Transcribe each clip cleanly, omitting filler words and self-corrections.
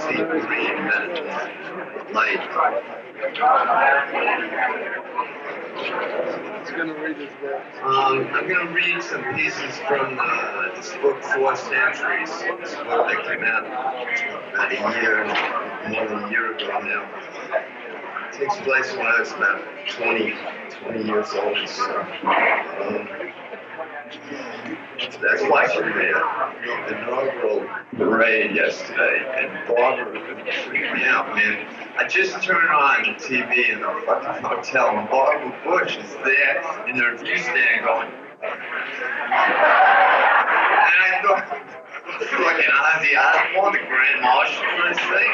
deep green, light. I'm going to read some pieces from this book, 4 Centuries. This book that came out about more than a year ago now. It takes place when I was about 20 years old. So, that's why she made the inaugural parade yesterday, and Barbara freaked me out, man. I just turned on the TV in the fucking hotel, and Barbara Bush is there in the review stand going. And I thought, fucking Ozzy Osbourne, the Grand Marshal for this thing.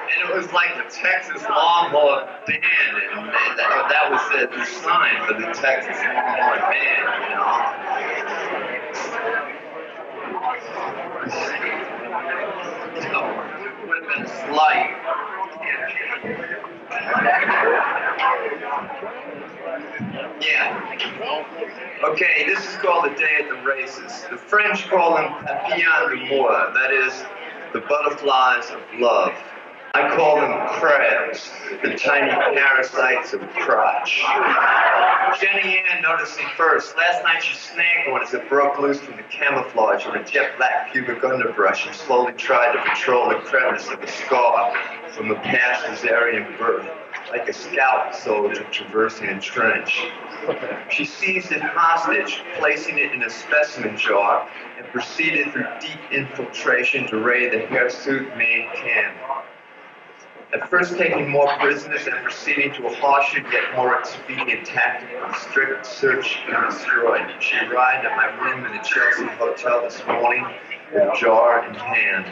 And it was like the Texas Longhorn Band, and that was the sign for the Texas Longhorn Band, you know. So, it would have been slight. Yeah. Okay, this is called the Day at the Races. The French call them papillons d'amour, that is, the butterflies of love. I call them crabs, the tiny parasites of crotch. Jenny Ann noticed them first. Last night she snagged one as it broke loose from the camouflage of a jet black pubic underbrush and slowly tried to patrol the crevice of a scar from a past cesarean birth, like a scout soldier traversing a trench. She seized it hostage, placing it in a specimen jar, and proceeded through deep infiltration to raid the hirsute main camp. At first taking more prisoners and proceeding to a harsher yet more expedient tactic of strict search and destroy, she arrived at my room in the Chelsea Hotel this morning with jar in hand.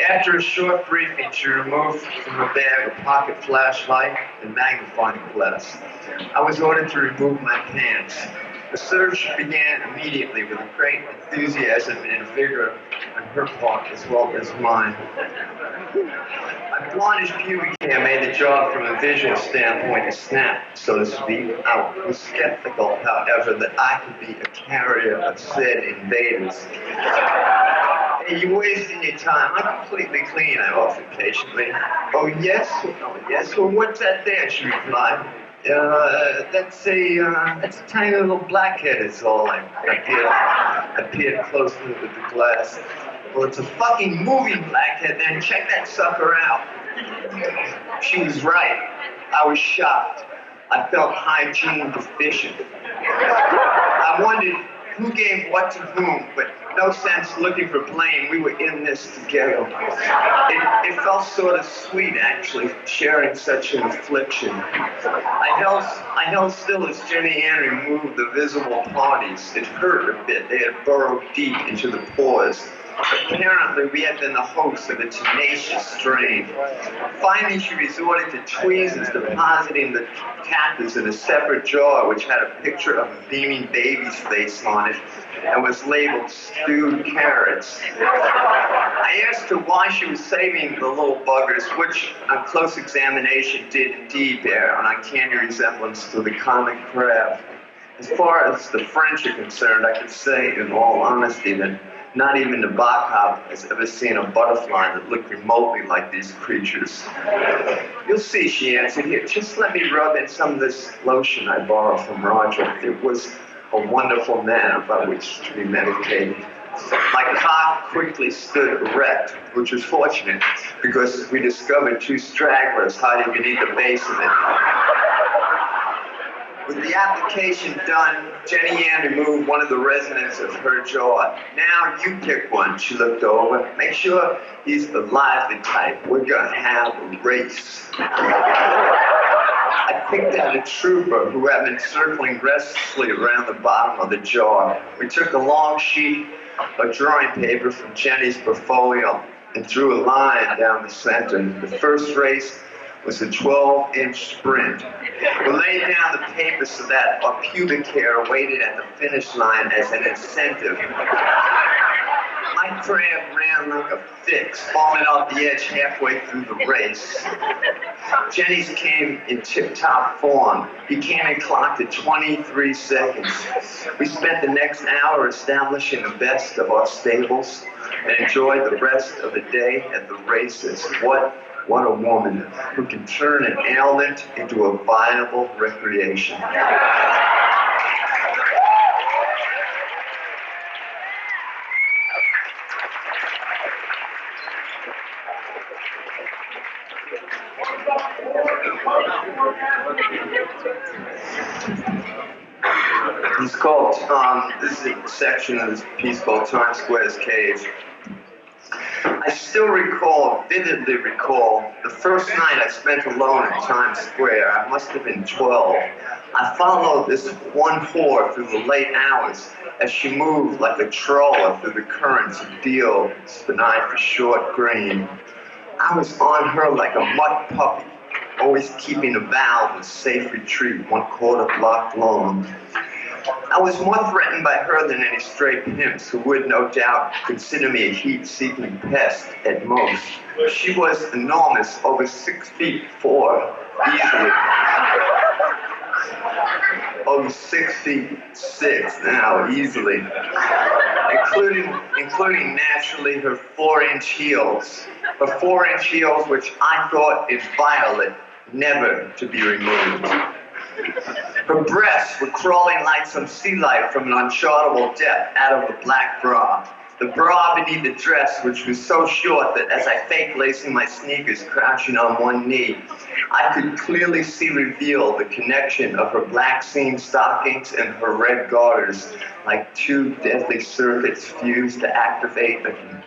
After a short briefing, she removed from her bag a pocket flashlight and magnifying glass. I was ordered to remove my pants. The search began immediately with great enthusiasm and vigor on her part as well as mine. My blondish pubic hair made the job from a visual standpoint a snap, so to speak. I was skeptical, however, that I could be a carrier of said invaders. Hey, you're wasting your time. I'm completely clean, I offered patiently. Oh, yes? Oh, yes. Well, what's that there? She replied. That's a tiny little blackhead is all. I peered close to the glass. Well, it's a fucking moving blackhead, then check that sucker out. She was right. I was shocked. I felt hygiene deficient. I wondered who gave what to whom, but no sense looking for blame. We were in this together. It felt sort of sweet, actually, sharing such an affliction. I held still as Jenny Ann removed the visible parties. It hurt a bit. They had burrowed deep into the pores. Apparently, we had been the host of a tenacious strain. Finally, she resorted to tweezers, depositing the captives in a separate jar, which had a picture of a beaming baby's face on it and was labeled stewed carrots. I asked her why she was saving the little buggers, which, on close examination, did indeed bear an uncanny resemblance to the common crab. As far as the French are concerned, I could say, in all honesty, that not even the Bachhoff has ever seen a butterfly that looked remotely like these creatures. You'll see, she answered. Here, just let me rub in some of this lotion I borrowed from Roger. It was a wonderful manner by which to be medicated. My cock quickly stood erect, which was fortunate because we discovered 2 stragglers hiding beneath the base of it. With the application done, Jenny Ann removed one of the resonance of her jaw. Now you pick one, she looked over. Make sure he's the lively type. We're going to have a race. I picked out a trooper who had been circling restlessly around the bottom of the jar. We took a long sheet of drawing paper from Jenny's portfolio and drew a line down the center. The first race was a 12-inch sprint. We laid down the paper so that our pubic hair waited at the finish line as an incentive. My My crab ran like a fix, falling off the edge halfway through the race. Jenny's came in tip-top form. He came and clocked at 23 seconds. We spent the next hour establishing the best of our stables and enjoyed the rest of the day at the races. What a woman who can turn an ailment into a viable recreation. It's called, this is a section of this piece called Times Square's Cage. I still vividly recall, the first night I spent alone in Times Square. I must have been 12. I followed this one whore through the late hours as she moved like a trawler through the currents of deal, benign for short green. I was on her like a mutt puppy, always keeping a valve of safe retreat 1/4 block long. I was more threatened by her than any stray pimps who would no doubt consider me a heat-seeking pest at most. She was enormous, over 6'4", easily. Over 6'6" now, easily. Including naturally her 4-inch heels. Her 4-inch heels, which I thought inviolate, never to be removed. Her breasts were crawling like some sea life from an unchartable depth out of a black bra. The bra beneath the dress, which was so short that as I faked lacing my sneakers, crouching on one knee, I could clearly see revealed the connection of her black seam stockings and her red garters, like two deadly circuits fused to activate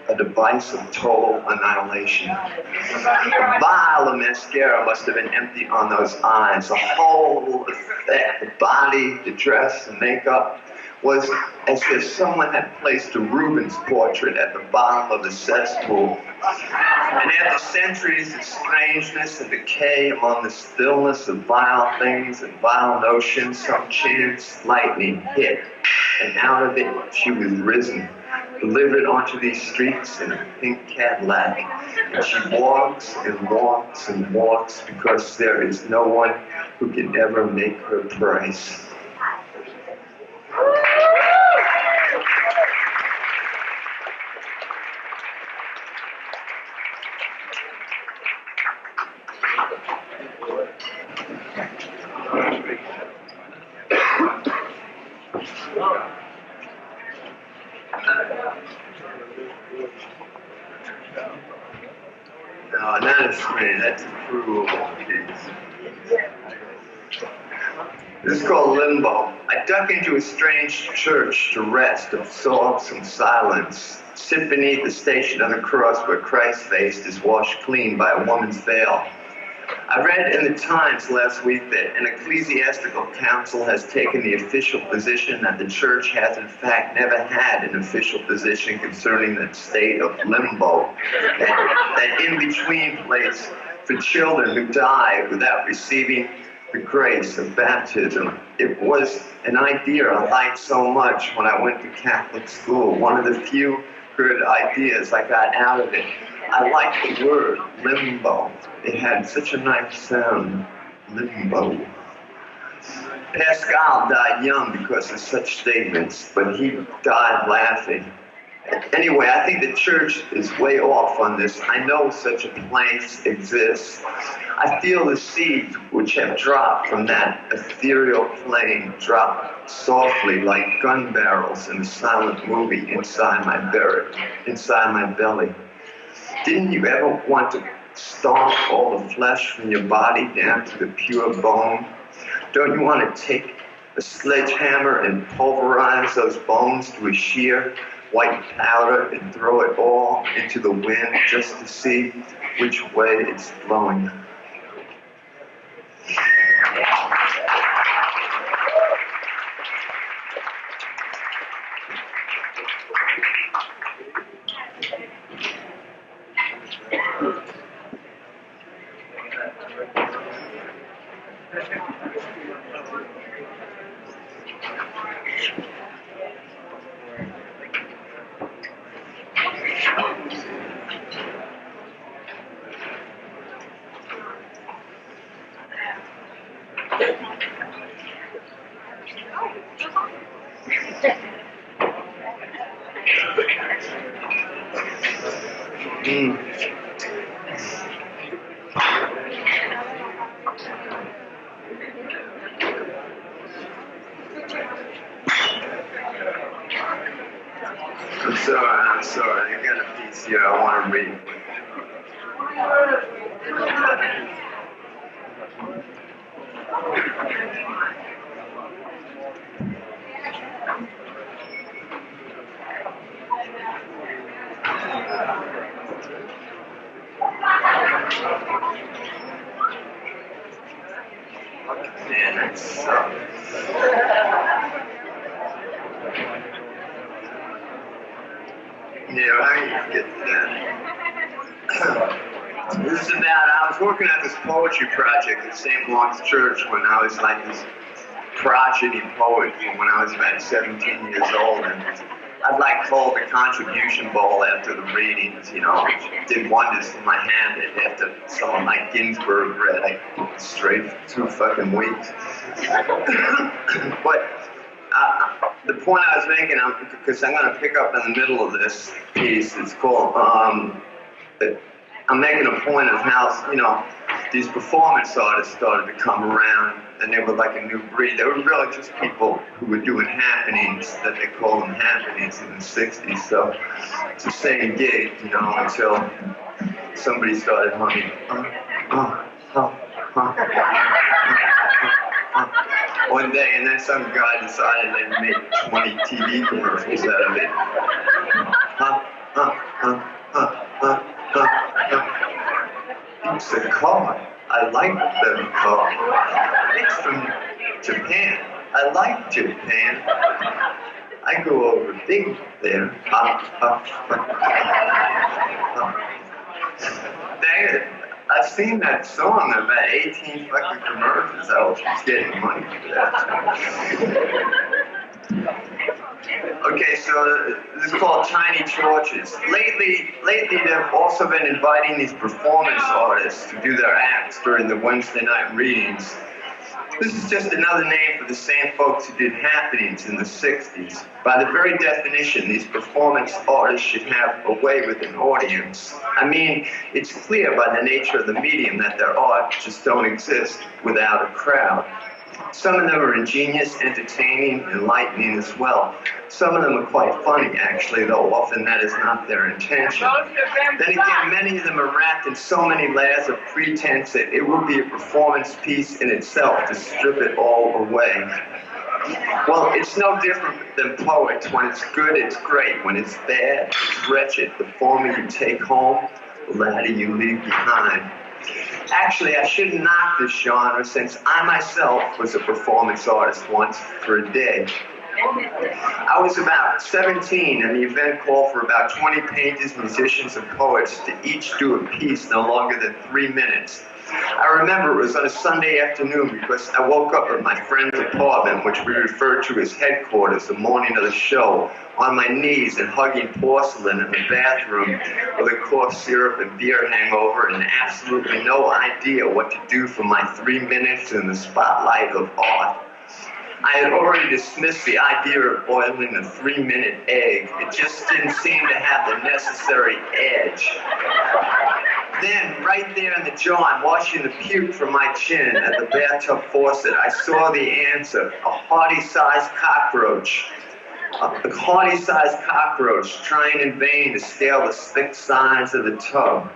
a device of total annihilation. A vial of mascara must have been empty on those eyes. The whole effect, the body, the dress, the makeup, was as if someone had placed a Rubens portrait at the bottom of the cesspool. And after centuries of strangeness and decay among the stillness of vile things and vile notions, some chance lightning hit, and out of it she was risen, delivered onto these streets in a pink Cadillac. And she walks and walks and walks because there is no one who can ever make her price. No, not a screen, that's a cruel piece. This is called Limbo. I duck into a strange church to rest, absorb some silence, sit beneath the Station of the Cross where Christ's face is washed clean by a woman's veil. I read in the Times last week that an ecclesiastical council has taken the official position that the church has in fact never had an official position concerning the state of limbo, that in-between place for children who die without receiving the grace of baptism. It was an idea I liked so much when I went to Catholic school. One of the few good ideas I got out of it. I liked the word limbo. It had such a nice sound, limbo. Pascal died young because of such statements, but he died laughing. Anyway, I think the church is way off on this. I know such a place exists. I feel the seeds which have dropped from that ethereal plane drop softly like gun barrels in a silent movie inside my belly. Didn't you ever want to stomp all the flesh from your body down to the pure bone? Don't you want to take a sledgehammer and pulverize those bones to a sheer white powder and throw it all into the wind just to see which way it's blowing? I'm sorry. I got a piece here I want to read. Man, that sucks. Yeah, how do you get to that? This is about, I was working on this poetry project at St. Mark's Church when I was like this prodigy poet from when I was about 17 years old, and I'd like hold the contribution bowl after the readings, you know, which did wonders for my hand after someone like Ginsberg read, I straight for 2 fucking weeks. But the point I was making, because I'm going to pick up in the middle of this piece, it's called, I'm making a point of how, you know, these performance artists started to come around, and they were like a new breed. They were really just people who were doing happenings, that they call them happenings in the 60s. So it's the same gig, you know, until somebody started humming, one day, and then some guy decided they'd make 20 TV commercials out of it. It's a car. I like the car. It's from Japan. I like Japan. I go over big there. Dang it. I've seen that song in about 18 fucking commercials. I was just getting money for that. Okay, so this is called Tiny Torches. Lately, they've also been inviting these performance artists to do their acts during the Wednesday night readings. This is just another name for the same folks who did happenings in the 60s. By the very definition, these performance artists should have a way with an audience. I mean, it's clear by the nature of the medium that their art just don't exist without a crowd. Some of them are ingenious, entertaining, enlightening as well. Some of them are quite funny, actually, though often that is not their intention. Then again, many of them are wrapped in so many layers of pretense that it will be a performance piece in itself to strip it all away. Well, it's no different than poets. When it's good, it's great. When it's bad, it's wretched. The former you take home, the latter you leave behind. Actually, I shouldn't knock this genre, since I myself was a performance artist once for a day. I was about 17, and the event called for about 20 painters, musicians, and poets to each do a piece no longer than 3 minutes. I remember it was on a Sunday afternoon because I woke up at my friend's apartment, which we referred to as headquarters, the morning of the show, on my knees and hugging porcelain in the bathroom with a cough syrup and beer hangover and absolutely no idea what to do for my 3 minutes in the spotlight of art. I had already dismissed the idea of boiling a 3-minute egg. It just didn't seem to have the necessary edge. Then, right there in the jar, washing the puke from my chin at the bathtub faucet, I saw the answer, a hearty-sized cockroach. A hearty-sized cockroach trying in vain to scale the thick sides of the tub.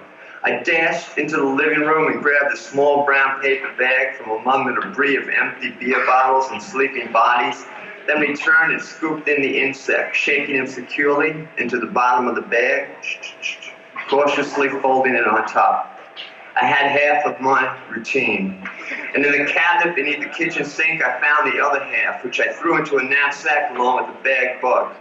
I dashed into the living room and grabbed a small brown paper bag from among the debris of empty beer bottles and sleeping bodies, then returned and scooped in the insect, shaking him securely into the bottom of the bag, cautiously folding it on top. I had half of my routine. And in the cabinet beneath the kitchen sink, I found the other half, which I threw into a knapsack along with the bag bug.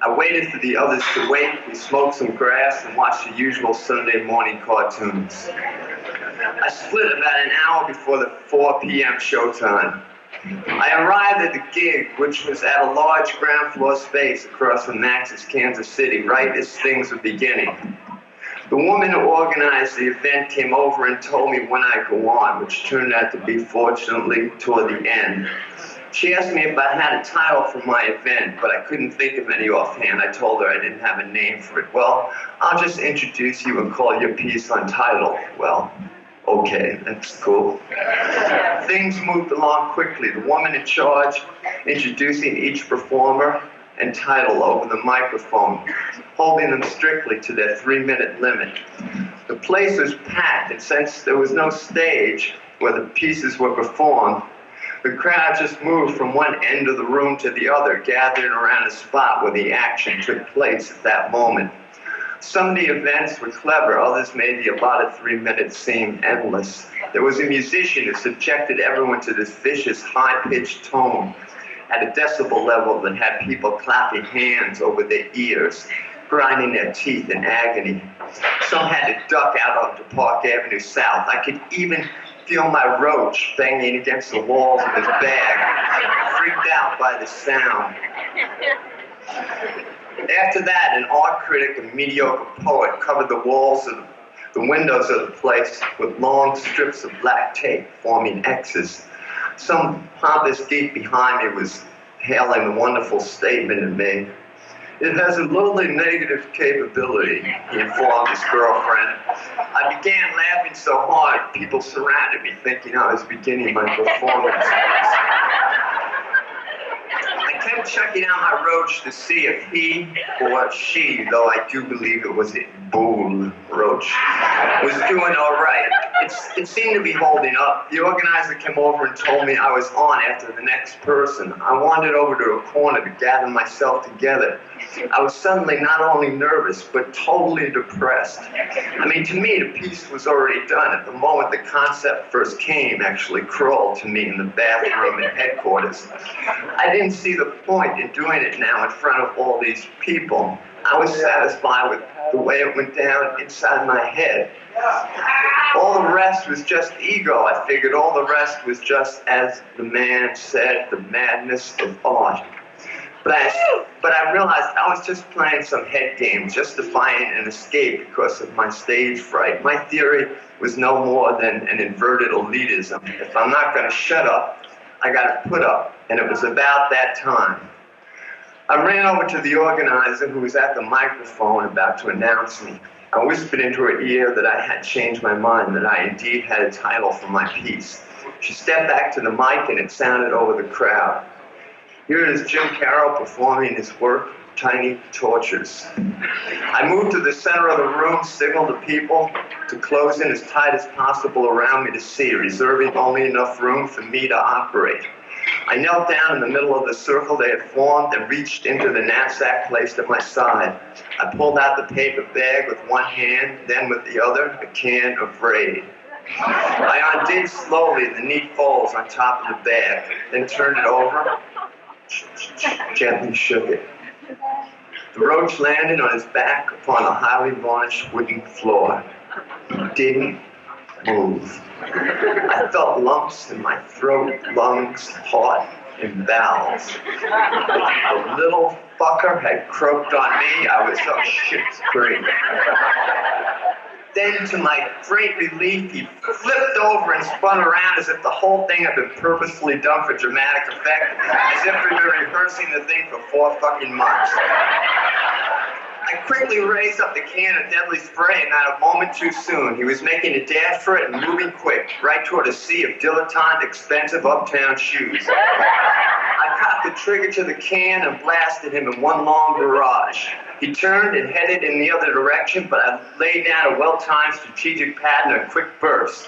I waited for the others to wait. We smoked some grass and watched the usual Sunday morning cartoons. I split about an hour before the 4 p.m. showtime. I arrived at the gig, which was at a large ground floor space across from Max's Kansas City, right as things were beginning. The woman who organized the event came over and told me when I'd go on, which turned out to be, fortunately, toward the end. She asked me if I had a title for my event, but I couldn't think of any offhand. I told her I didn't have a name for it. Well, I'll just introduce you and call your piece untitled. Well, okay, that's cool. Things moved along quickly. The woman in charge introducing each performer and title over the microphone, holding them strictly to their 3-minute limit. The place was packed, and since there was no stage where the pieces were performed, the crowd just moved from one end of the room to the other, gathering around a spot where the action took place at that moment. Some of the events were clever, others made the allotted 3 minutes seem endless. There was a musician who subjected everyone to this vicious, high-pitched tone at a decibel level that had people clapping hands over their ears, grinding their teeth in agony. Some had to duck out onto Park Avenue South. I could even feel my roach banging against the walls of his bag, freaked out by the sound. After that, an art critic and mediocre poet covered the walls of the windows of the place with long strips of black tape forming X's. Some pompous geek behind me was hailing the wonderful statement it made. It has a lovely negative capability, he informed his girlfriend. I began laughing so hard, people surrounded me thinking I was beginning my performance. I kept checking out my roach to see if he or she, though I do believe it was a bull roach, was doing all right. It seemed to be holding up. The organizer came over and told me I was on after the next person. I wandered over to a corner to gather myself together. I was suddenly not only nervous, but totally depressed. I mean, to me, the piece was already done. At the moment the concept first came, actually crawled to me in the bathroom at headquarters. I didn't see the point in doing it now in front of all these people. I was satisfied with the way it went down inside my head. All the rest was just ego. I figured all the rest was just, as the man said, the madness of art. But I realized I was just playing some head games, justifying an escape because of my stage fright. My theory was no more than an inverted elitism. If I'm not going to shut up, I got to put up. And it was about that time. I ran over to the organizer who was at the microphone about to announce me. I whispered into her ear that I had changed my mind, that I indeed had a title for my piece. She stepped back to the mic and it sounded over the crowd. Here is Jim Carroll performing his work, Tiny Tortures. I moved to the center of the room, signaled to people to close in as tight as possible around me to see, reserving only enough room for me to operate. I knelt down in the middle of the circle they had formed and reached into the knapsack placed at my side. I pulled out the paper bag with one hand, then with the other, a can of Raid. I undid slowly the neat folds on top of the bag, then turned it over, gently shook it. The roach landed on his back upon a highly varnished wooden floor. He didn't move. I felt lumps in my throat, lungs, heart, and bowels. If the little fucker had croaked on me, I was up shit's creek. Then, to my great relief, he flipped over and spun around as if the whole thing had been purposefully done for dramatic effect, as if we'd been rehearsing the thing for 4 fucking months. I quickly raised up the can of deadly spray, and not a moment too soon. He was making a dash for it and moving quick, right toward a sea of dilettante, expensive uptown shoes. I cocked the trigger to the can and blasted him in one long barrage. He turned and headed in the other direction, but I laid down a well-timed strategic pattern of quick bursts.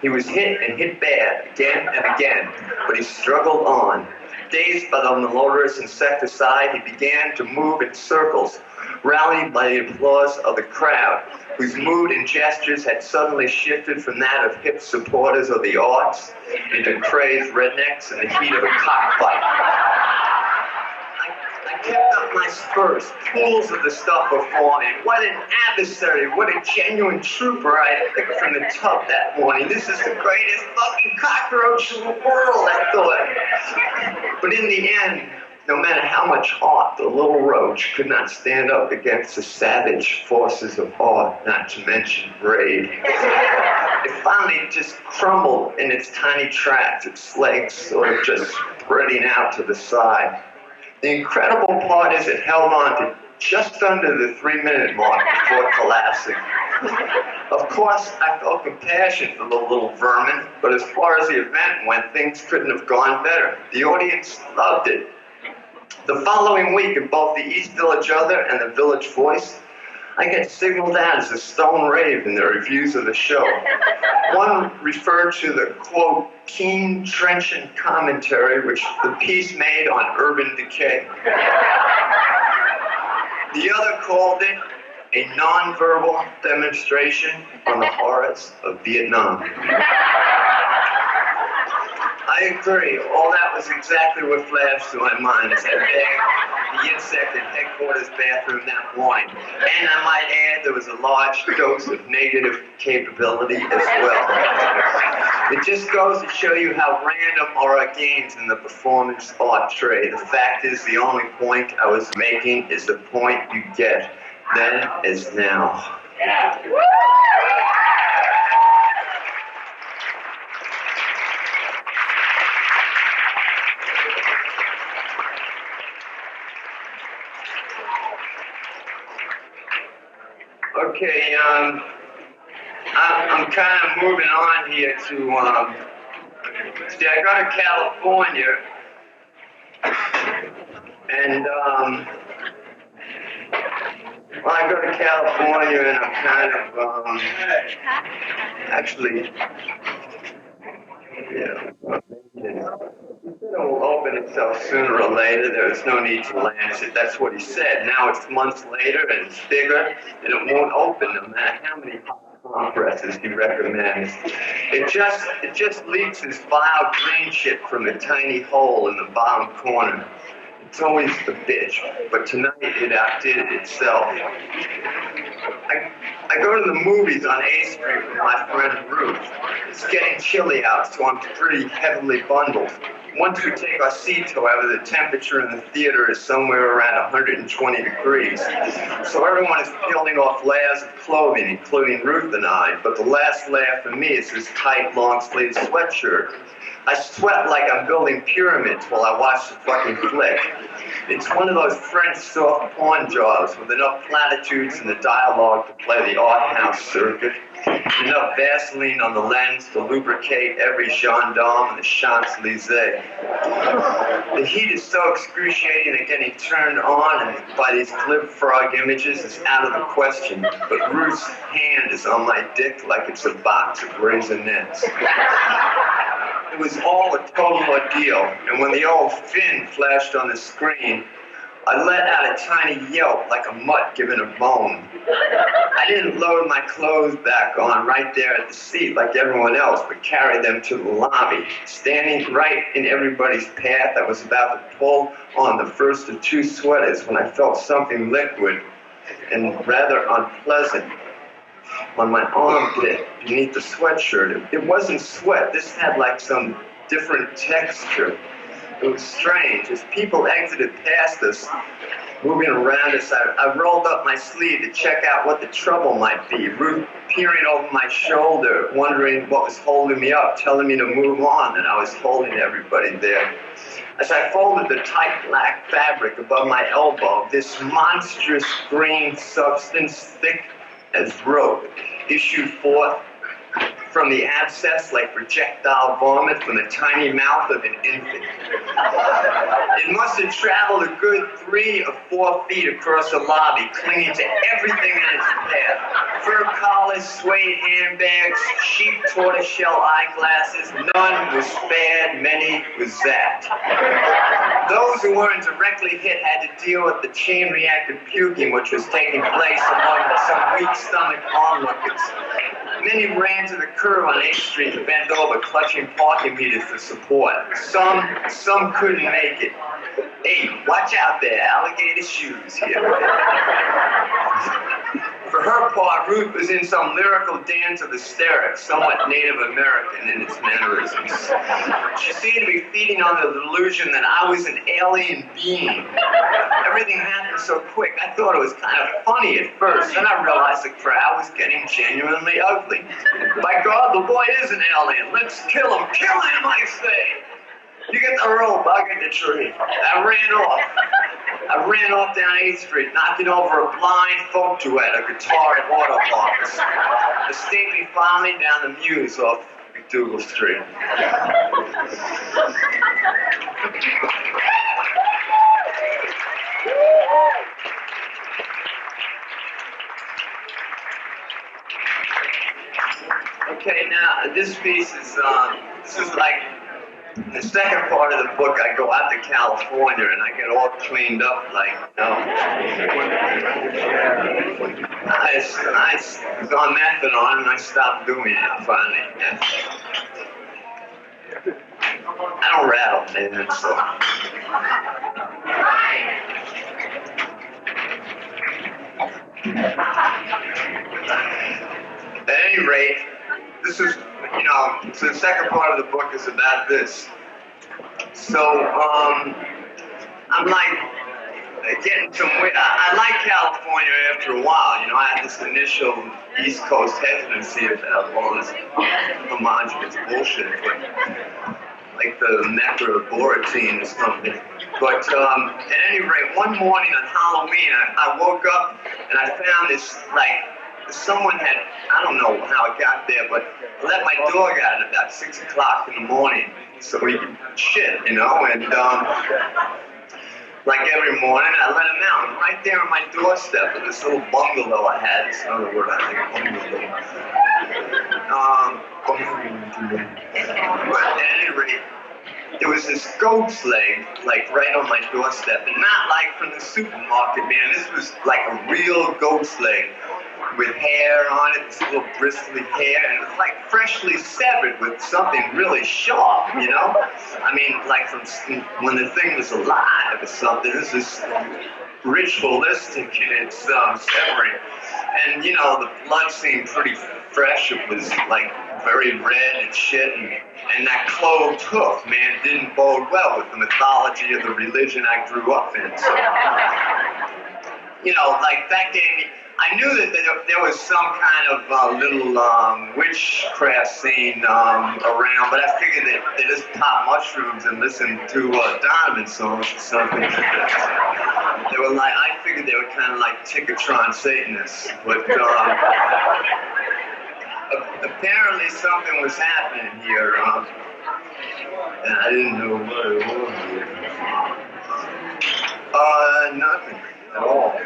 He was hit and hit bad, again and again, but he struggled on. Dazed by the malodorous insecticide, he began to move in circles, rallied by the applause of the crowd, whose mood and gestures had suddenly shifted from that of hip supporters of the arts into crazed rednecks in the heat of a cockfight. I kept up my spurs. Pools of the stuff were forming. What an adversary, what a genuine trooper I had picked from the tub that morning. This is the greatest fucking cockroach in the world, I thought. But in the end, no matter how much heart the little roach could not stand up against the savage forces of art, not to mention Raid. It finally just crumbled in its tiny tracks, its legs sort of just spreading out to the side. The incredible part is it held on to just under the 3-minute mark before collapsing. Of course, I felt compassion for the little vermin, but as far as the event went, things couldn't have gone better. The audience loved it. The following week, in both the East Village Other and the Village Voice, I get signaled out as a stone rave in the reviews of the show. One referred to the, quote, keen, trenchant commentary which the piece made on urban decay. The other called it a nonverbal demonstration on the horrors of Vietnam. I agree. All that was exactly what flashed through my mind as I begged the insect in headquarters bathroom that morning. And I might add, there was a large dose of negative capability as well. It just goes to show you how random are our gains in the performance art trade. The fact is, the only point I was making is the point you get then as now. Okay, I'm kind of moving on here to, see, I go to California, and, well, I go to California, and I'm kind of, actually, yeah, it will open itself sooner or later. There's no need to lance it. That's what he said. Now it's months later, and it's bigger, and it won't open no matter how many compresses he recommends. It just leaks this vile green shit from a tiny hole in the bottom corner. It's always the bitch, but tonight it outdid itself. I go to the movies on A Street with my friend Ruth. It's getting chilly out, so I'm pretty heavily bundled. Once we take our seats, however, the temperature in the theater is somewhere around 120 degrees. So everyone is peeling off layers of clothing, including Ruth and I. But the last layer for me is this tight, long-sleeved sweatshirt. I sweat like I'm building pyramids while I watch the fucking flick. It's one of those French soft porn jobs with enough platitudes in the dialogue to play the art house circuit, enough Vaseline on the lens to lubricate every gendarme in the Champs-Élysées. The heat is so excruciating that getting turned on by these glib frog images is out of the question, but Ruth's hand is on my dick like it's a box of raisinets. It was all a total ordeal, and when the old fin flashed on the screen, I let out a tiny yelp like a mutt giving a bone. I didn't load my clothes back on right there at the seat like everyone else, but carried them to the lobby. Standing right in everybody's path, I was about to pull on the first of two sweaters when I felt something liquid and rather unpleasant on my armpit beneath the sweatshirt. It wasn't sweat. This had like some different texture. It was strange. As people exited past us, moving around us, I rolled up my sleeve to check out what the trouble might be. Ruth peering over my shoulder, wondering what was holding me up, telling me to move on, and I was holding everybody there. As I folded the tight black fabric above my elbow, this monstrous green substance, thick as rope, issued forth from the abscess like projectile vomit from the tiny mouth of an infant. It must have traveled a good 3 or 4 feet across the lobby, clinging to everything in its path. Fur collars, suede handbags, cheap tortoiseshell eyeglasses. None was spared, many was zapped. Those who weren't directly hit had to deal with the chain-reactive puking which was taking place among some weak-stomached onlookers. Many ran to the curb on 8th Street and bent over, clutching parking meters for support. Some couldn't make it. Hey, watch out there, alligator shoes here. For her part, Ruth was in some lyrical dance of hysterics, somewhat Native American in its mannerisms. She seemed to be feeding on the delusion that I was an alien being. Everything happened so quick, I thought it was kind of funny at first. Then I realized the crowd was getting genuinely ugly. By God, the boy is an alien. Let's kill him. Kill him, I say. You get the rope, I'll get the tree. I ran off down 8th Street, knocking over a blind folk duet, a guitar and auto parks. Escaping finally down the Mews off McDougal Street. Okay, now this piece is like the second part of the book. I go out to California and I get all cleaned up, like, you know. I was on methadone and I stopped doing it finally. I don't rattle, man, so. At any rate, this is, you know, so the second part of the book is about this. So, I'm like getting some, I like California after a while, you know. I had this initial East Coast hesitancy about all this homogenous bullshit, but like the Mecca of Boratine or something. But at any rate, one morning on Halloween, I woke up and I found this, like, someone had, I don't know how it got there, but I let my dog out at about 6 o'clock in the morning so he could shit, you know, and like every morning I let him out, and right there on my doorstep of this little bungalow I had, it's another word I think, bungalow. But at any rate, there was this goat's leg, like right on my doorstep, and not like from the supermarket, man. This was like a real goat's leg with hair on it, this little bristly hair, and it was like freshly severed with something really sharp, you know? I mean, like from when the thing was alive or something. This is ritualistic in its severing. And, you know, the blood seemed pretty fresh. It was like very red and shit, and that clove hoof, man, didn't bode well with the mythology of the religion I grew up in. So, you know, like that gave me, I knew that there was some kind of little witchcraft scene around, but I figured that they just pop mushrooms and listen to Donovan songs or something. They were like, I figured they were kind of like Ticketron Satanists, but apparently something was happening here, and I didn't know what it was. Nothing at all.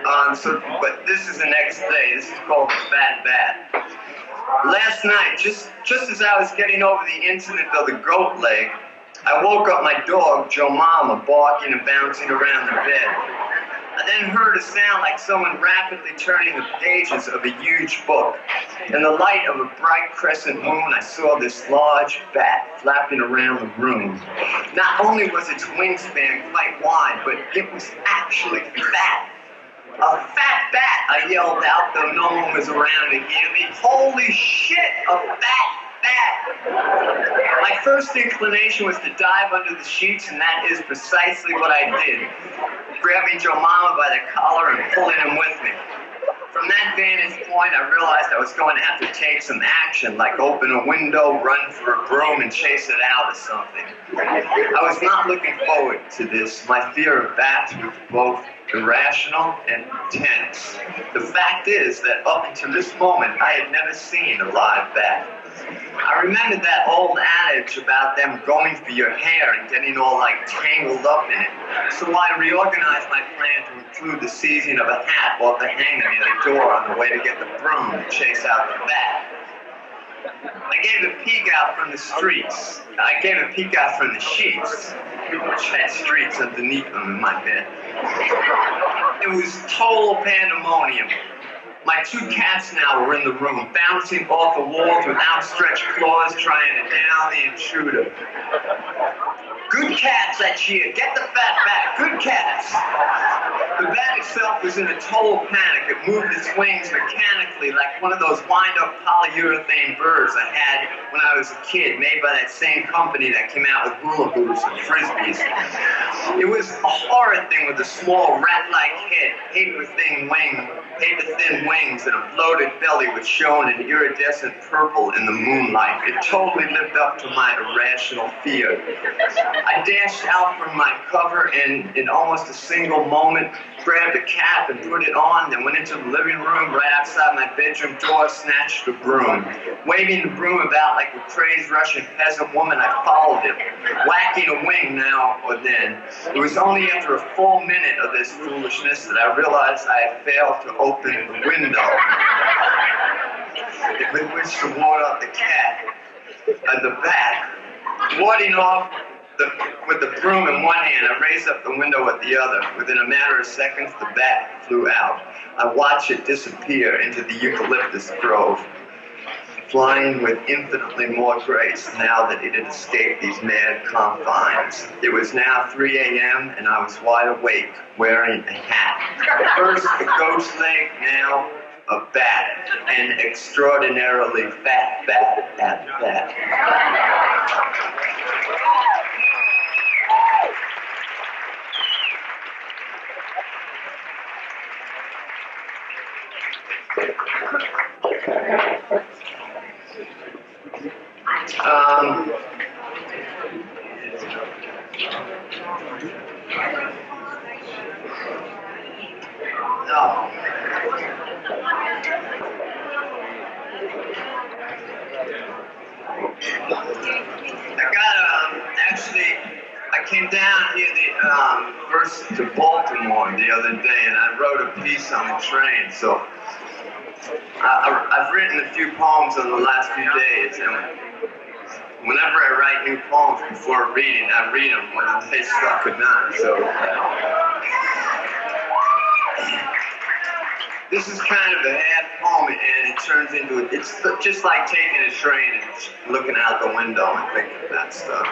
But this is the next day. This is called the Fat Bat. Last night, just as I was getting over the incident of the goat leg, I woke up my dog, Joe Mama, barking and bouncing around the bed. I then heard a sound like someone rapidly turning the pages of a huge book. In the light of a bright crescent moon, I saw this large bat flapping around the room. Not only was its wingspan quite wide, but it was actually fat. A fat bat, I yelled out, though no one was around to hear me. Holy shit, a fat bat! My first inclination was to dive under the sheets, and that is precisely what I did, grabbing Joe Mama by the collar and pulling him with me. From that vantage point, I realized I was going to have to take some action, like open a window, run for a broom, and chase it out or something. I was not looking forward to this. My fear of bats was both irrational and intense. The fact is that up until this moment, I had never seen a live bat. I remembered that old adage about them going for your hair and getting all like tangled up in it. So I reorganized my plan to include the seizing of a hat off the hanger near the door on the way to get the broom to chase out the bat. I gave a peek out from the streets. I gave a peek out from the sheets, which had streets underneath them in my bed. It was total pandemonium. My two cats now were in the room, bouncing off the walls with outstretched claws, trying to down the intruder. Good cats, I cheered. Get the fat back. Good cats. The bat itself was in a total panic. It moved its wings mechanically like one of those wind-up polyurethane birds I had when I was a kid, made by that same company that came out with hula hoops and frisbees. It was a horrid thing with a small rat-like head, paper-thin wings, and a bloated belly which shone in iridescent purple in the moonlight. It totally lived up to my irrational fear. I dashed out from my cover and, in almost a single moment, grabbed a cap and put it on, then went into the living room right outside my bedroom door, snatched the broom. Waving the broom about like a crazed Russian peasant woman, I followed him, whacking a wing now or then. It was only after a full minute of this foolishness that I realized I had failed to open the window with which to ward off the cat, the bat. Warding off with the broom in one hand, I raised up the window with the other. Within a matter of seconds, the bat flew out. I watched it disappear into the eucalyptus grove, flying with infinitely more grace now that it had escaped these mad confines. It was now 3 a.m. and I was wide awake, wearing a hat. First a ghost leg, now a bat, an extraordinarily fat bat at that. I came down here first to Baltimore the other day, and I wrote a piece on the train. So I've written a few poems in the last few days, and whenever I write new poems before reading, I read them whether they suck or not. So this is kind of a half poem, and it turns into it's just like taking a train and looking out the window and thinking of that stuff.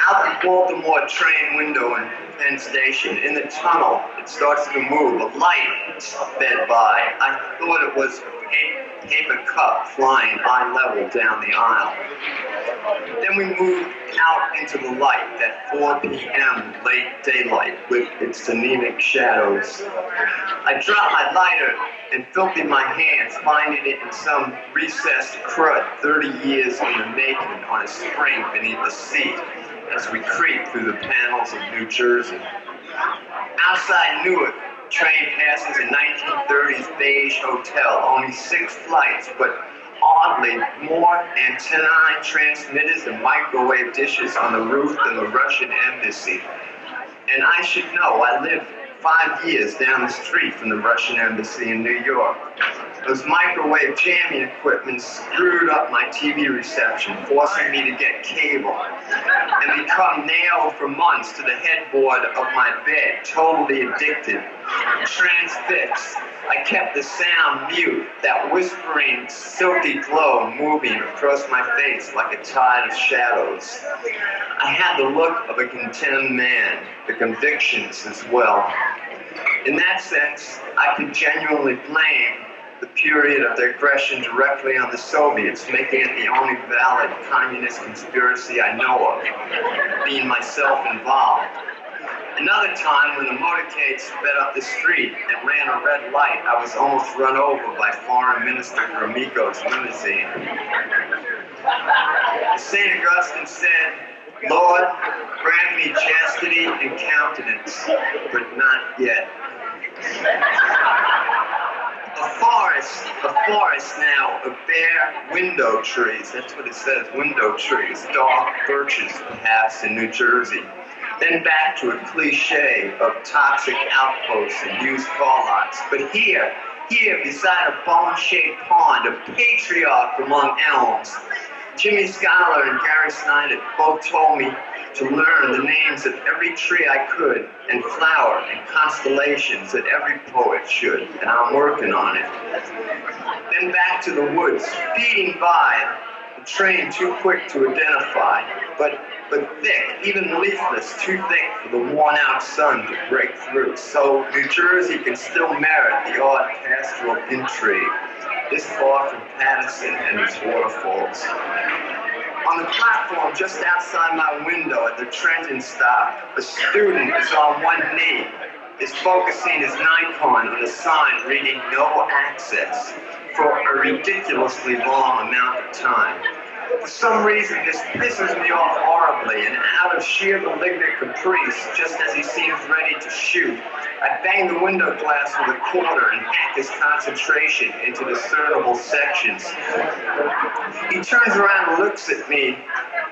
Out the Baltimore train window in Penn Station, in the tunnel, it starts to move. A light sped by. I thought it was a paper cup flying eye level down the aisle. Then we moved out into the light, that 4 p.m. late daylight with its anemic shadows. I dropped my lighter and filthy my hands, finding it in some recessed crud 30 years in the making on a spring beneath the seat as we creep through the panels of New Jersey. Outside Newark, train passes a 1930s beige hotel, only 6 flights, but oddly more antennae, transmitters, and microwave dishes on the roof than the Russian embassy. And I should know, I lived 5 years down the street from the Russian embassy in New York. Those microwave jamming equipment screwed up my TV reception, forcing me to get cable and become nailed for months to the headboard of my bed, totally addicted, transfixed. I kept the sound mute, that whispering, silky glow moving across my face like a tide of shadows. I had the look of a condemned man, the convictions as well. In that sense, I could genuinely blame the period of their aggression directly on the Soviets, making it the only valid communist conspiracy I know of, being myself involved. Another time, when a motorcade sped up the street and ran a red light, I was almost run over by Foreign Minister Gromyko's limousine. St. Augustine said, "Lord, grant me chastity and countenance, but not yet." A forest now of bare window trees. That's what it says, window trees. Dark birches, perhaps, in New Jersey. Then back to a cliche of toxic outposts and used car lots. But here, beside a bone-shaped pond, a patriarch among elms. Jimmy Schuyler and Gary Snyder both told me to learn the names of every tree I could, and flower and constellations that every poet should, and I'm working on it. Then back to the woods, speeding by, the train too quick to identify, but thick, even leafless, too thick for the worn-out sun to break through. So New Jersey can still merit the odd pastoral intrigue, this far from Patterson and its waterfalls. On the platform just outside my window at the Trenton stop, a student is on one knee, is focusing his Nikon on a sign reading "No Access" for a ridiculously long amount of time. For some reason, this pisses me off horribly, and out of sheer malignant caprice, just as he seems ready to shoot, I bang the window glass with a quarter and hack his concentration into discernible sections. He turns around and looks at me,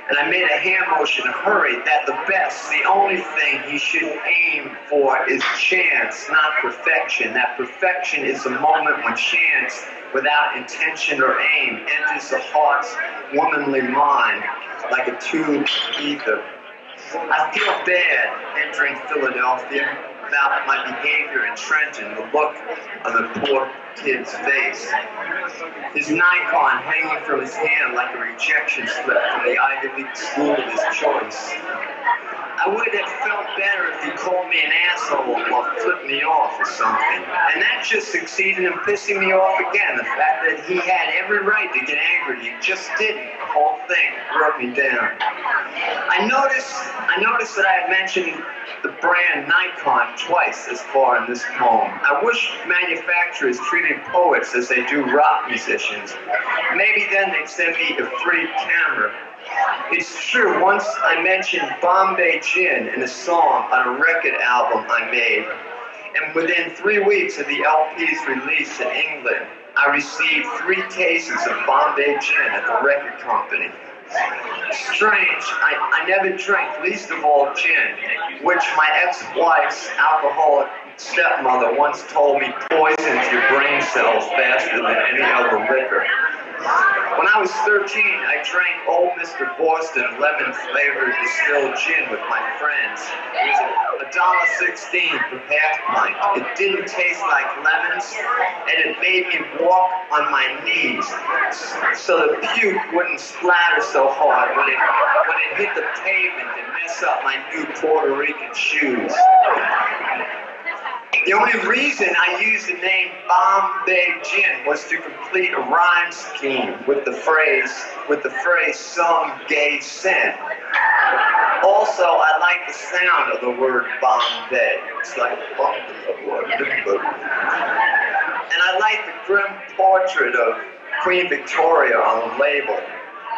and I made a hand motion to hurry, that the best, the only thing he should aim for is chance, not perfection. That perfection is the moment when chance, without intention or aim, enters the heart's womanly mind like a tube ether. I feel bad entering Philadelphia about my behavior in Trenton, the look on the poor kid's face. His Nikon hanging from his hand like a rejection slip from the Ivy League school of his choice. I would have felt better if he called me an asshole or flipped me off or something. And that just succeeded in pissing me off again. The fact that he had every right to get angry, he just didn't. The whole thing broke me down. I noticed that I had mentioned the brand Nikon twice this far in this poem. I wish manufacturers treated poets as they do rock musicians. Maybe then they'd send me a free camera. It's true, once I mentioned Bombay Gin in a song on a record album I made, and within 3 weeks of the LP's release in England, I received 3 cases of Bombay Gin at the record company. Strange, I never drank, least of all gin, which my ex-wife's alcoholic stepmother once told me poisons your brain cells faster than any other liquor. When I was 13, I drank Old Mr. Boston lemon-flavored distilled gin with my friends. It was $1.16 per half pint. It didn't taste like lemons, and it made me walk on my knees so the puke wouldn't splatter so hard when it hit the pavement and mess up my new Puerto Rican shoes. The only reason I used the name Bombay Gin was to complete a rhyme scheme with the phrase some gay sin. Also, I like the sound of the word Bombay. It's like and I like the grim portrait of Queen Victoria on the label.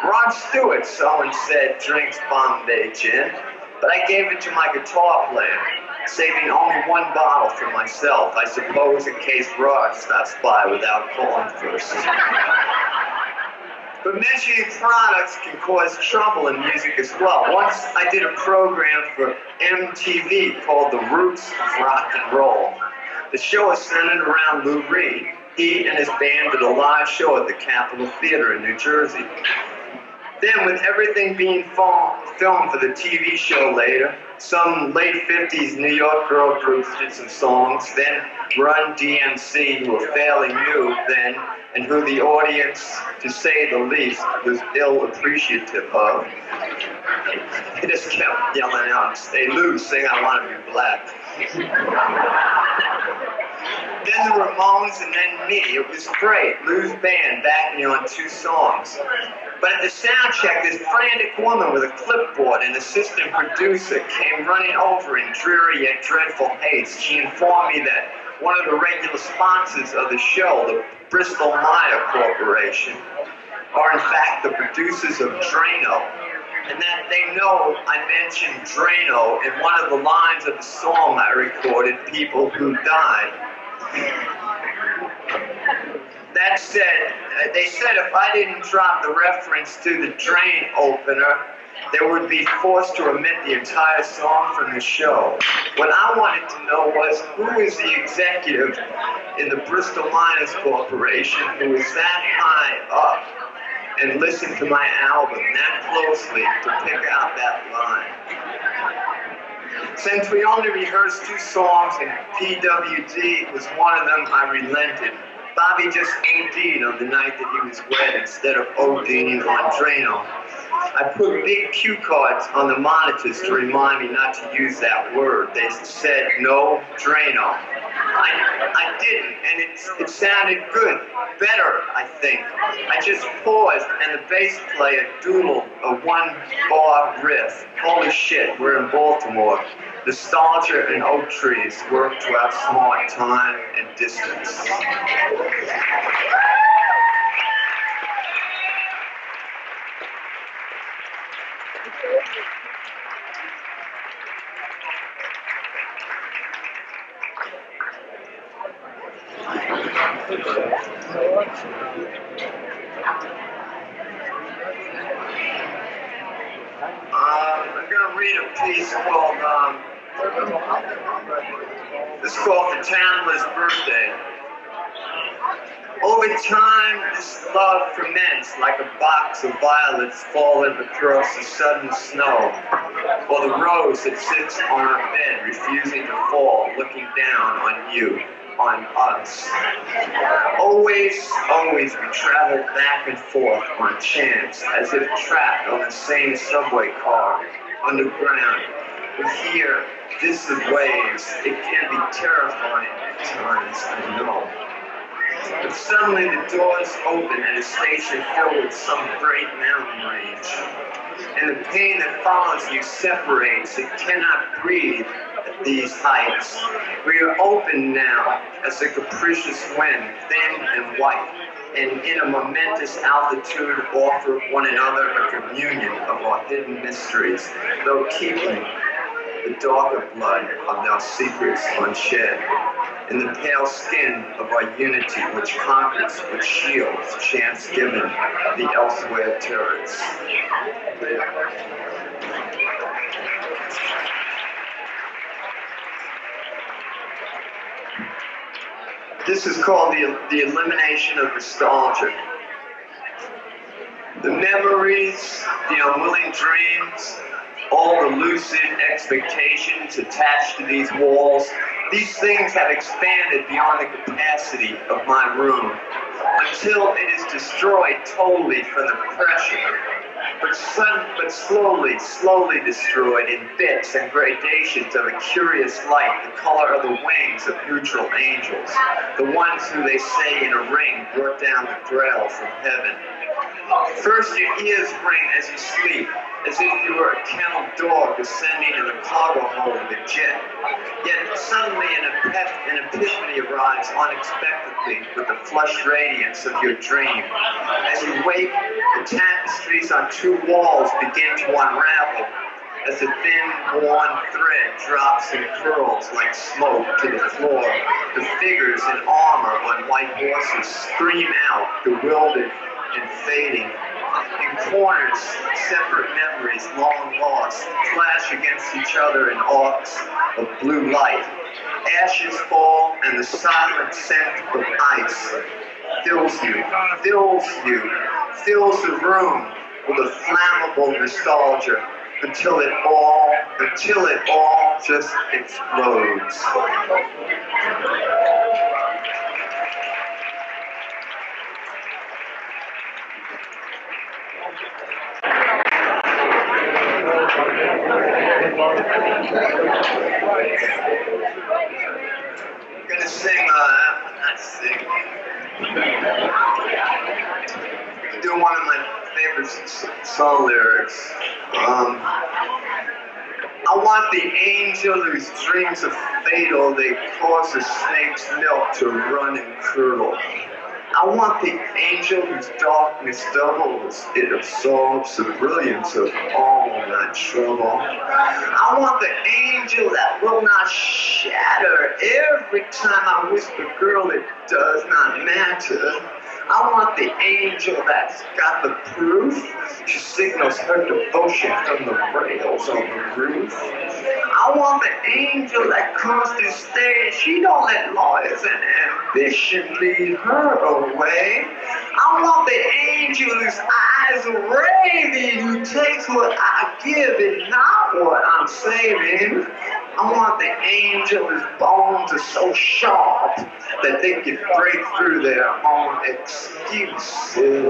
Rod Stewart, someone said, drinks Bombay Gin, but I gave it to my guitar player, saving only 1 bottle for myself, I suppose in case Rod stops by without calling first. But mentioning products can cause trouble in music as well. Once I did a program for MTV called The Roots of Rock and Roll. The show was centered around Lou Reed. He and his band did a live show at the Capitol Theater in New Jersey. Then, with everything being filmed for the TV show later, some late 50s New York girl groups did some songs, then Run DMC, who were fairly new then, and who the audience, to say the least, was ill appreciative of. They just kept yelling out, "Stay loose, sing I Want to Be Black." Then the Ramones and then me. It was great. Lou's band backed me on 2 songs. But at the sound check, this frantic woman with a clipboard, an assistant producer, came running over in dreary yet dreadful haste. She informed me that one of the regular sponsors of the show, the Bristol Myers Corporation, are in fact the producers of Drano, and that they know I mentioned Drano in one of the lines of the song I recorded, People Who Died. That said, they said if I didn't drop the reference to the Drain opener, they would be forced to omit the entire song from the show. What I wanted to know was who is the executive in the Bristol Myers Corporation who is that high up and listen to my album that closely to pick out that line. Since we only rehearsed 2 songs and PWD was one of them, I relented. Bobby just OD'd on the night that he was wed instead of ODing on Drano. I put big cue cards on the monitors to remind me not to use that word. They said no Drano. I didn't, and it sounded good, better, I think. I just paused, and the bass player doodled a 1-bar riff. Holy shit, we're in Baltimore. Nostalgia and oak trees work to outsmart time and distance. I'm going to read a piece called, this is called The Chandler's Birthday. Over time, this love ferments like a box of violets falling across the sudden snow, or the rose that sits on our bed refusing to fall, looking down on you, on us. Always we travel back and forth on chance, as if trapped on the same subway car, underground. But here, distant waves, it can be terrifying at times, I know. But suddenly the doors open at a station filled with some great mountain range. And the pain that follows you separates. It cannot breathe at these heights. We are open now as a capricious wind, thin and white, and in a momentous altitude offer one another a communion of our hidden mysteries, though keeping the darker blood of our secrets unshed, in the pale skin of our unity which conquers, which shields, chance given, the elsewhere terrors. This is called the elimination of nostalgia. The memories, the unwilling dreams, all the lucid expectations attached to these walls, these things have expanded beyond the capacity of my room until it is destroyed totally from the pressure, but slowly destroyed in bits and gradations of a curious light, the color of the wings of neutral angels, the ones who they say in a ring brought down the grail from heaven. First your ears ring as you sleep, as if you were a kennel dog descending in the cargo hold of a jet. Yet suddenly an epiphany arrives unexpectedly with the flushed radiance of your dream. As you wake, the tapestries on 2 walls begin to unravel, as a thin, worn thread drops and curls like smoke to the floor. The figures in armor on white horses scream out, bewildered and fading. In corners, separate memories, long lost, flash against each other in arcs of blue light. Ashes fall, and the silent scent of ice fills the room with a flammable nostalgia until it all just explodes. I'm gonna sing, not sing. Do one of my favorite song lyrics. I want the angel whose dreams are fatal, they cause a snake's milk to run and curdle. I want the angel whose darkness doubles, it absorbs the brilliance of all my trouble. I want the angel that will not shatter every time I whisper, girl, it does not matter. I want the angel that's got the proof. She signals her devotion from the rails on the roof. I I want the angel that comes to stay. She don't let lawyers and ambition lead her away. I want the angel whose eyes are raving, who takes what I give and not what I'm saving. I want the angel whose bones are so sharp that they can break through their own excuses.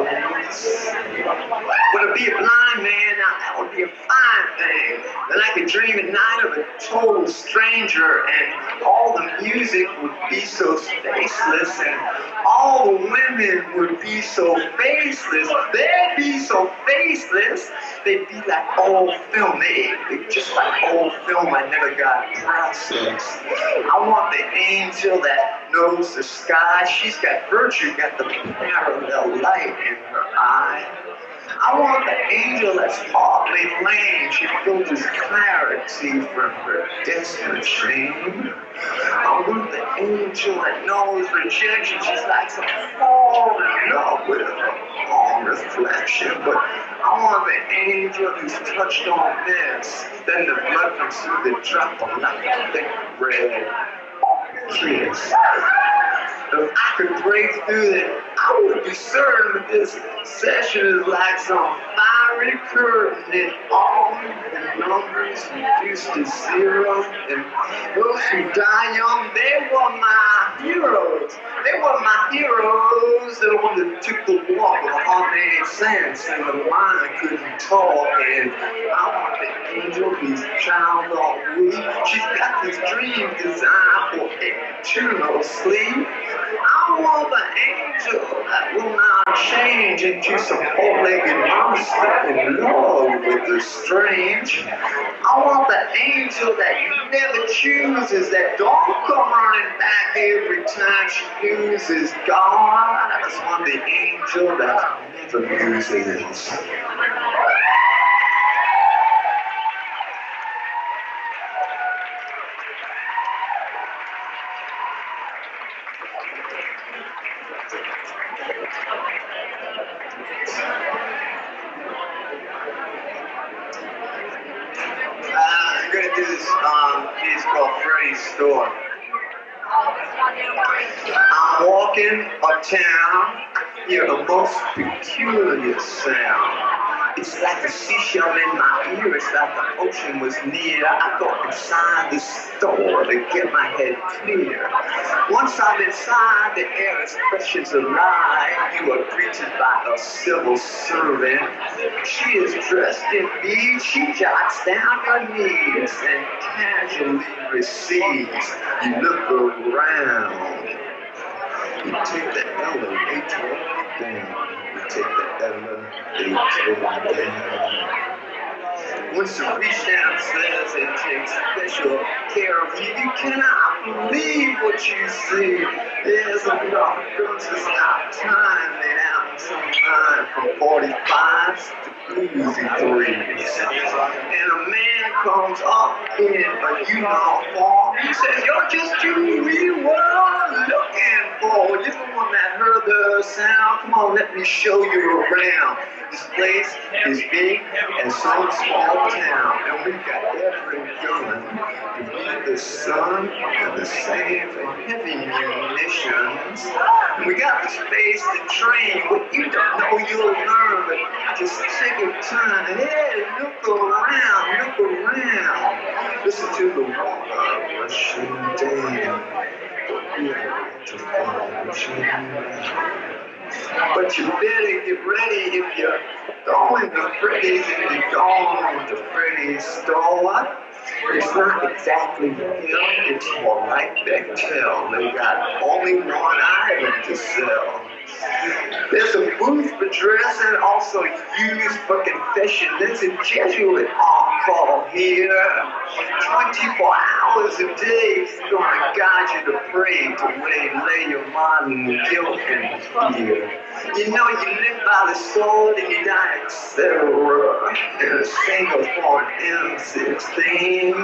But to be a blind man, now that would be a fine thing. Then I could dream at night of a total stranger, and all the music would be so faceless, and all the women would be so faceless. They'd be so faceless, they'd be like old film. They'd just like old film I never got processed. I want the angel that knows the sky. She's got virtue, got the parallel light in her eye. I want the angel that's partly lame. She filters clarity from her desperate shame. I want the angel that knows rejection. She's like some fall in love with her own reflection. But I want the angel who's touched on this. Then the blood comes through the drop of like a thick red kiss. If I could break through that, I would be certain that this session is like some fiery curtain and all the numbers reduced to zero. And those who die young, they were my heroes. They were my heroes. They're the ones that took the walk with a heart made sense and the mind couldn't talk. And I want the angel whose child all weak. She's got this dream designed for eternal sleep. I want the angel that will not change into some four-legged monster in love with the strange. I want the angel that never chooses, that don't come running back every time she loses God. I just want the angel that never loses. I'm going to do this piece called Freddy's Store. I'm walking uptown, I hear the most peculiar sound. It's like a seashell in my ear, it's like the ocean was near. I go inside the store to get my head clear. Once I'm inside, the air is fresh as alive. You are greeted by a civil servant. She is dressed in beads, she jots down your needs and casually recedes. You look around. You take the elevator down. You take the elevator down. Once you reach downstairs and take special care of you, you cannot believe what you see. There's a lot of guns to stop time made out in some line from 45s to bluesy threes. And a man comes up in a uniform. He says, "You're just who we were looking for. You're the one that heard the sound. Come on, let me show you around. This place is big and some small town, and we've got every gun to beat the sun and the same for heavy munitions. And we got the space to train. What you don't know, you'll learn, but just take your time. Hey, look around. Listen to the water rushing down. To fall rushing down. But you better get ready if you're going to Freddy's, if you're going to Freddy's store. It's not exactly him, it's more like Bechtel. They got only one item to sell. There's a booth for dress and also used for confession. There's a Jesuit on-call here. 24 hours a day, he's gonna guide you to pray, to lay your modern guilt and fear. You know you live by the sword and you die, etc. In a single for an M16.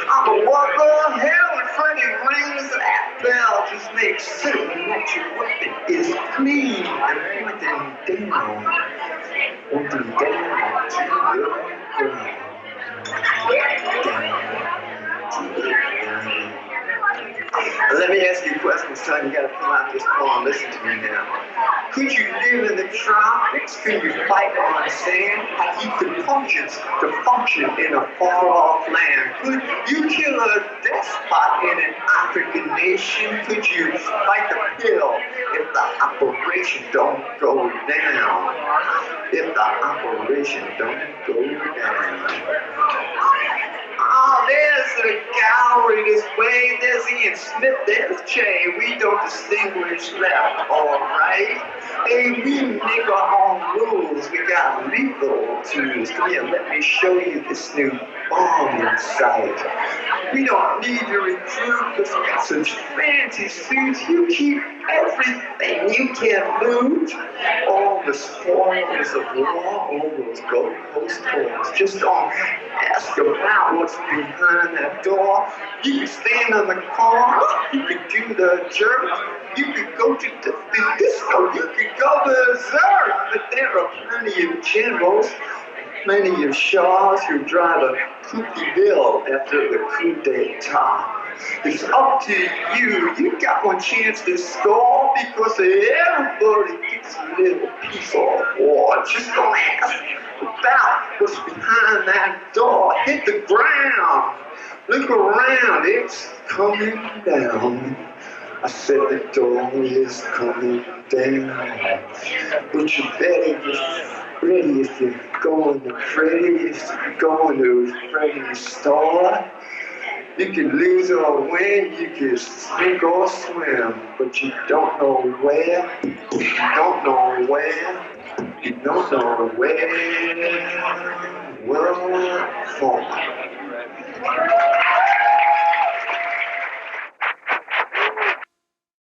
I'm a worker, hell when Freddy rings that bell. Just make certain that your weapon is clean and pointing down to the ground. Let me ask you a question, son. You got to pull out this poem. Listen to me now. Could you live in the tropics? Could you fight on sand? Have you compunctions to function in a far-off land? Could you kill a despot in an African nation? Could you fight the pill if the operation don't go down? If the operation don't go down. Oh, there's a gallery this way. There's Ian Smith, there's Jay. We don't distinguish left or right. Hey, we make our own rules. We got lethal tools. Come here, let me show you this new bombing site. We don't need to recruit because we got such fancy suits. You keep everything you can loot. All the spoils of war, all those Gold Coast tours. Just don't ask about what's behind that door. You can stand on the corner, you can do the jerk, you could go to the disco, you could go berserk. But there are plenty of generals, plenty of shahs who drive a kooky bill after the coup d'etat. It's up to you. You got one chance to score because everybody gets a little piece of war. Just don't ask about what's behind that door. Hit the ground. Look around. It's coming down. I said the door is coming down. But you better get ready if you're going to Freddy's, going to Freddy's store. You can lose or win, you can sink or swim, but you don't know where, you don't know where, you don't know where, what for.